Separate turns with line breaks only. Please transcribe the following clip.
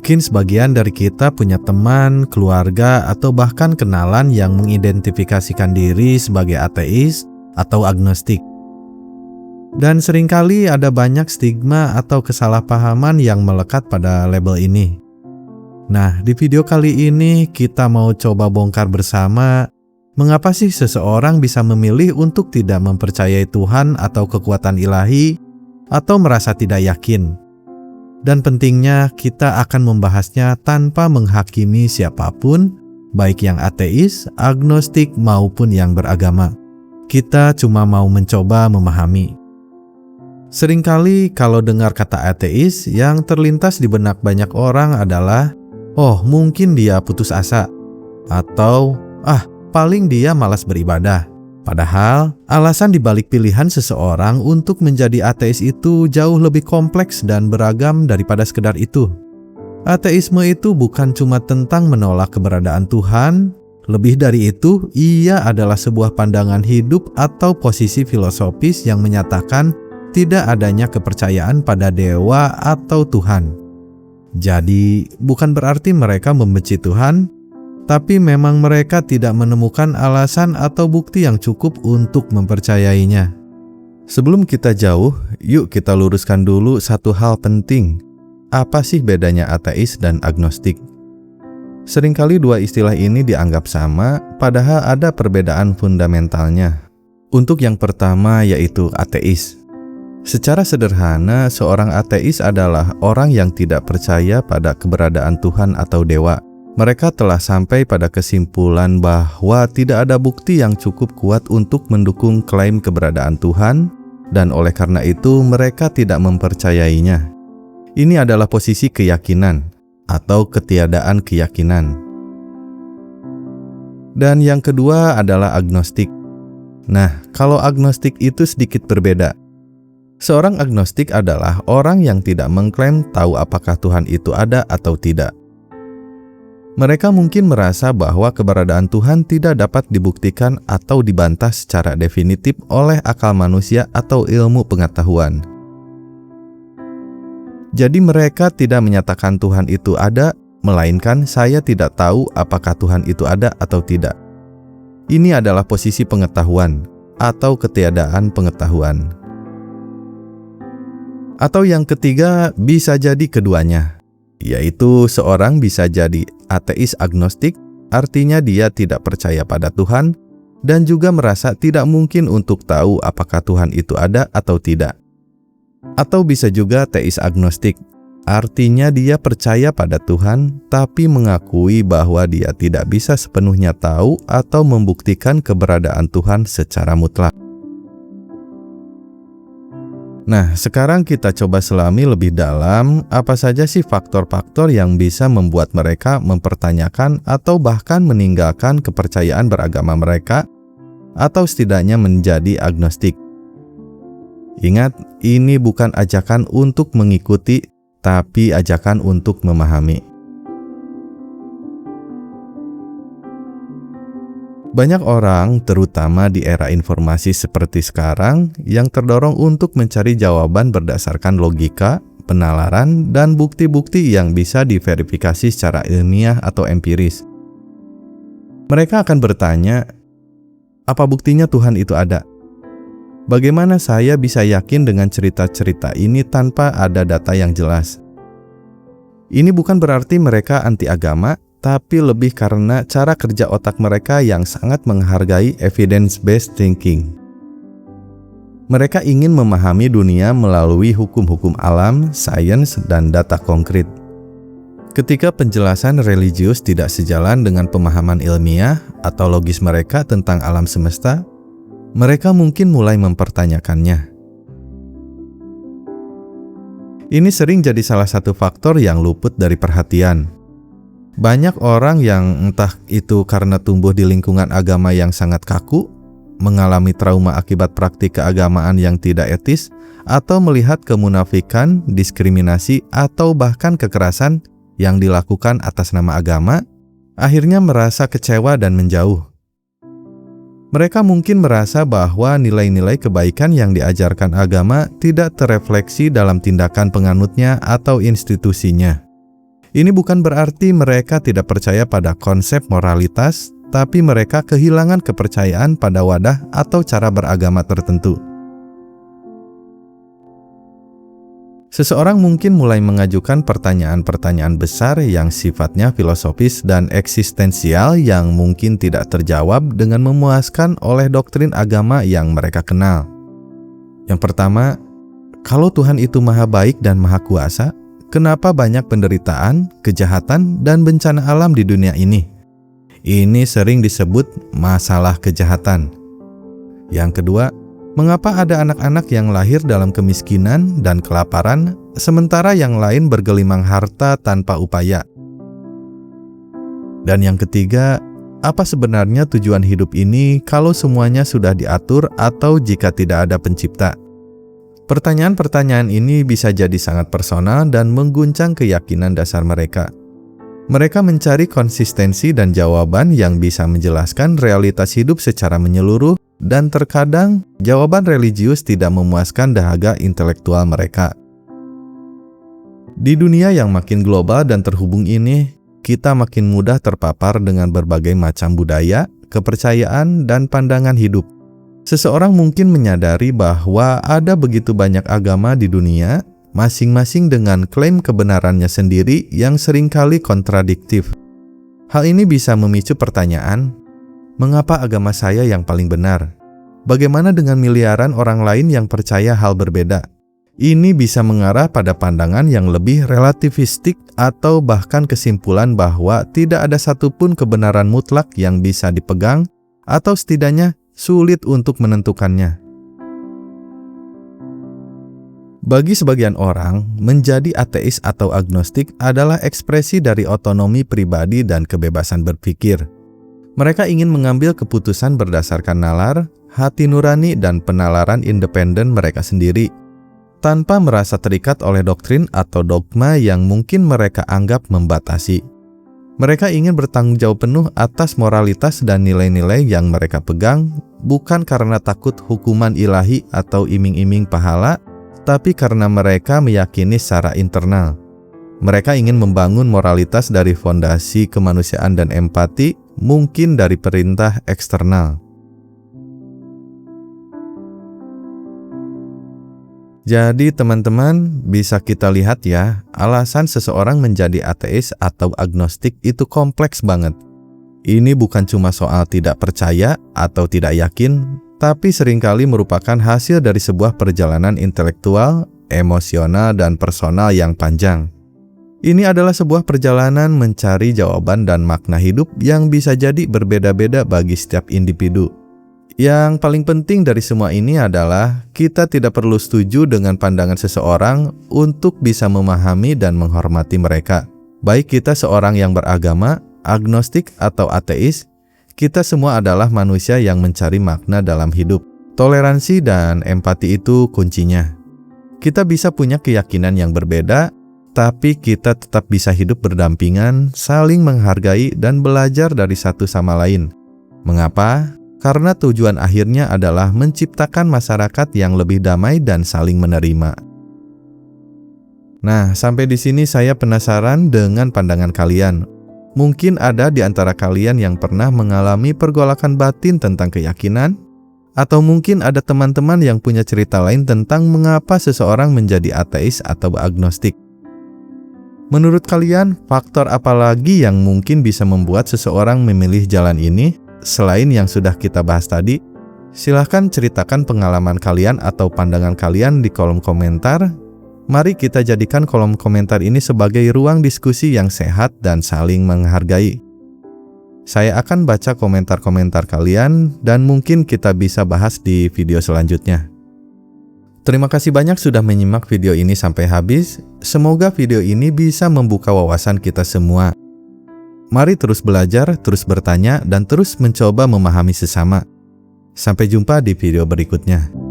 Mungkin sebagian dari kita punya teman, keluarga, atau bahkan kenalan yang mengidentifikasikan diri sebagai ateis atau agnostik. Dan seringkali ada banyak stigma atau kesalahpahaman yang melekat pada label ini. Nah, di video kali ini kita mau coba bongkar bersama mengapa sih seseorang bisa memilih untuk tidak mempercayai Tuhan atau kekuatan ilahi atau merasa tidak yakin. Dan pentingnya kita akan membahasnya tanpa menghakimi siapapun, baik yang ateis, agnostik maupun yang beragama. Kita cuma mau mencoba memahami. Seringkali kalau dengar kata ateis, yang terlintas di benak banyak orang adalah, oh mungkin dia putus asa, atau paling dia malas beribadah. Padahal, alasan dibalik pilihan seseorang untuk menjadi ateis itu jauh lebih kompleks dan beragam daripada sekedar itu. Ateisme itu bukan cuma tentang menolak keberadaan Tuhan, lebih dari itu, ia adalah sebuah pandangan hidup atau posisi filosofis yang menyatakan tidak adanya kepercayaan pada dewa atau Tuhan. Jadi, bukan berarti mereka membenci Tuhan, tapi memang mereka tidak menemukan alasan atau bukti yang cukup untuk mempercayainya. Sebelum kita jauh, yuk kita luruskan dulu satu hal penting. Apa sih bedanya ateis dan agnostik? Seringkali dua istilah ini dianggap sama, padahal ada perbedaan fundamentalnya. Untuk yang pertama yaitu ateis. Secara sederhana, seorang ateis adalah orang yang tidak percaya pada keberadaan Tuhan atau dewa. Mereka telah sampai pada kesimpulan bahwa tidak ada bukti yang cukup kuat untuk mendukung klaim keberadaan Tuhan, dan oleh karena itu mereka tidak mempercayainya. Ini adalah posisi keyakinan atau ketiadaan keyakinan. Dan yang kedua adalah agnostik. Nah, kalau agnostik itu sedikit berbeda. Seorang agnostik adalah orang yang tidak mengklaim tahu apakah Tuhan itu ada atau tidak. Mereka mungkin merasa bahwa keberadaan Tuhan tidak dapat dibuktikan atau dibantah secara definitif oleh akal manusia atau ilmu pengetahuan. Jadi mereka tidak menyatakan Tuhan itu ada, melainkan saya tidak tahu apakah Tuhan itu ada atau tidak. Ini adalah posisi pengetahuan atau ketiadaan pengetahuan. Atau yang ketiga bisa jadi keduanya. Yaitu seorang bisa jadi ateis agnostik, artinya dia tidak percaya pada Tuhan, dan juga merasa tidak mungkin untuk tahu apakah Tuhan itu ada atau tidak. Atau bisa juga teis agnostik, artinya dia percaya pada Tuhan, tapi mengakui bahwa dia tidak bisa sepenuhnya tahu atau membuktikan keberadaan Tuhan secara mutlak. Nah, sekarang kita coba selami lebih dalam apa saja sih faktor-faktor yang bisa membuat mereka mempertanyakan atau bahkan meninggalkan kepercayaan beragama mereka atau setidaknya menjadi agnostik. Ingat, ini bukan ajakan untuk mengikuti, tapi ajakan untuk memahami. Banyak orang, terutama di era informasi seperti sekarang, yang terdorong untuk mencari jawaban berdasarkan logika, penalaran, dan bukti-bukti yang bisa diverifikasi secara ilmiah atau empiris. Mereka akan bertanya, apa buktinya Tuhan itu ada? Bagaimana saya bisa yakin dengan cerita-cerita ini tanpa ada data yang jelas? Ini bukan berarti mereka anti agama, tapi lebih karena cara kerja otak mereka yang sangat menghargai evidence-based thinking. Mereka ingin memahami dunia melalui hukum-hukum alam, sains, dan data konkret. Ketika penjelasan religius tidak sejalan dengan pemahaman ilmiah atau logis mereka tentang alam semesta, mereka mungkin mulai mempertanyakannya. Ini sering jadi salah satu faktor yang luput dari perhatian. Banyak orang yang entah itu karena tumbuh di lingkungan agama yang sangat kaku, mengalami trauma akibat praktik keagamaan yang tidak etis, atau melihat kemunafikan, diskriminasi, atau bahkan kekerasan yang dilakukan atas nama agama, akhirnya merasa kecewa dan menjauh. Mereka mungkin merasa bahwa nilai-nilai kebaikan yang diajarkan agama tidak terefleksi dalam tindakan penganutnya atau institusinya. Ini bukan berarti mereka tidak percaya pada konsep moralitas, tapi mereka kehilangan kepercayaan pada wadah atau cara beragama tertentu. Seseorang mungkin mulai mengajukan pertanyaan-pertanyaan besar yang sifatnya filosofis dan eksistensial yang mungkin tidak terjawab dengan memuaskan oleh doktrin agama yang mereka kenal. Yang pertama, kalau Tuhan itu maha baik dan maha kuasa, kenapa banyak penderitaan, kejahatan, dan bencana alam di dunia ini? Ini sering disebut masalah kejahatan. Yang kedua, mengapa ada anak-anak yang lahir dalam kemiskinan dan kelaparan, sementara yang lain bergelimang harta tanpa upaya? Dan yang ketiga, apa sebenarnya tujuan hidup ini kalau semuanya sudah diatur atau jika tidak ada pencipta? Pertanyaan-pertanyaan ini bisa jadi sangat personal dan mengguncang keyakinan dasar mereka. Mereka mencari konsistensi dan jawaban yang bisa menjelaskan realitas hidup secara menyeluruh, dan terkadang jawaban religius tidak memuaskan dahaga intelektual mereka. Di dunia yang makin global dan terhubung ini, kita makin mudah terpapar dengan berbagai macam budaya, kepercayaan, dan pandangan hidup. Seseorang mungkin menyadari bahwa ada begitu banyak agama di dunia, masing-masing dengan klaim kebenarannya sendiri yang seringkali kontradiktif. Hal ini bisa memicu pertanyaan, mengapa agama saya yang paling benar? Bagaimana dengan miliaran orang lain yang percaya hal berbeda? Ini bisa mengarah pada pandangan yang lebih relativistik atau bahkan kesimpulan bahwa tidak ada satupun kebenaran mutlak yang bisa dipegang atau setidaknya sulit untuk menentukannya. Bagi sebagian orang, menjadi ateis atau agnostik adalah ekspresi dari otonomi pribadi dan kebebasan berpikir. Mereka ingin mengambil keputusan berdasarkan nalar, hati nurani, dan penalaran independen mereka sendiri, tanpa merasa terikat oleh doktrin atau dogma yang mungkin mereka anggap membatasi. Mereka ingin bertanggung jawab penuh atas moralitas dan nilai-nilai yang mereka pegang, bukan karena takut hukuman ilahi atau iming-iming pahala, tapi karena mereka meyakini secara internal. Mereka ingin membangun moralitas dari fondasi kemanusiaan dan empati, mungkin dari perintah eksternal. Jadi teman-teman, bisa kita lihat ya, alasan seseorang menjadi ateis atau agnostik itu kompleks banget. Ini bukan cuma soal tidak percaya atau tidak yakin, tapi seringkali merupakan hasil dari sebuah perjalanan intelektual, emosional, dan personal yang panjang. Ini adalah sebuah perjalanan mencari jawaban dan makna hidup yang bisa jadi berbeda-beda bagi setiap individu. Yang paling penting dari semua ini adalah kita tidak perlu setuju dengan pandangan seseorang untuk bisa memahami dan menghormati mereka. Baik kita seorang yang beragama, agnostik, atau ateis, kita semua adalah manusia yang mencari makna dalam hidup. Toleransi dan empati itu kuncinya. Kita bisa punya keyakinan yang berbeda, tapi kita tetap bisa hidup berdampingan, saling menghargai, dan belajar dari satu sama lain. Mengapa? Karena tujuan akhirnya adalah menciptakan masyarakat yang lebih damai dan saling menerima. Nah, sampai di sini saya penasaran dengan pandangan kalian. Mungkin ada di antara kalian yang pernah mengalami pergolakan batin tentang keyakinan, atau mungkin ada teman-teman yang punya cerita lain tentang mengapa seseorang menjadi ateis atau agnostik. Menurut kalian, faktor apa lagi yang mungkin bisa membuat seseorang memilih jalan ini? Selain yang sudah kita bahas tadi, silahkan ceritakan pengalaman kalian atau pandangan kalian di kolom komentar. Mari kita jadikan kolom komentar ini sebagai ruang diskusi yang sehat dan saling menghargai. Saya akan baca komentar-komentar kalian dan mungkin kita bisa bahas di video selanjutnya. Terima kasih banyak sudah menyimak video ini sampai habis. Semoga video ini bisa membuka wawasan kita semua. Mari terus belajar, terus bertanya, dan terus mencoba memahami sesama. Sampai jumpa di video berikutnya.